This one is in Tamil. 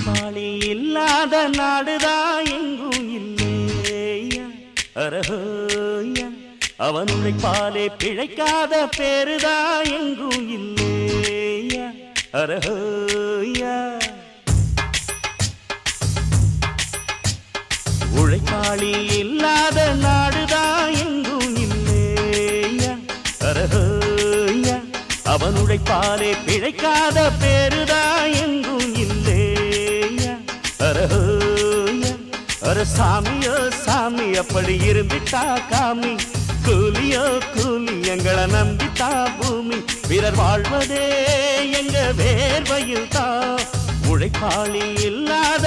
உழைப்பாளி இல்லாத நாடுதான் எங்கும் இல்லையா அரஹோயா அவன் உழைப்பாலே பிழைக்காத பேருதான் எங்கும் இல்லையா அரஹோயா உழைப்பாளி இல்லாத நாடுதான் எங்கும் இல்லையா அரஹோயா அவன் உழைப்பாலே பிழைக்காத பேருதான் எங்கும் இல்லையா அரஹோயா அர சாமியோ சாமி அப்படி இருந்துட்டா காமி கூலியோ கூலி எங்களை நம்பித்தா பூமி பிறர் வாழ்வதே எங்க வேர்வையில் தான் உழைப்பாளி இல்லாத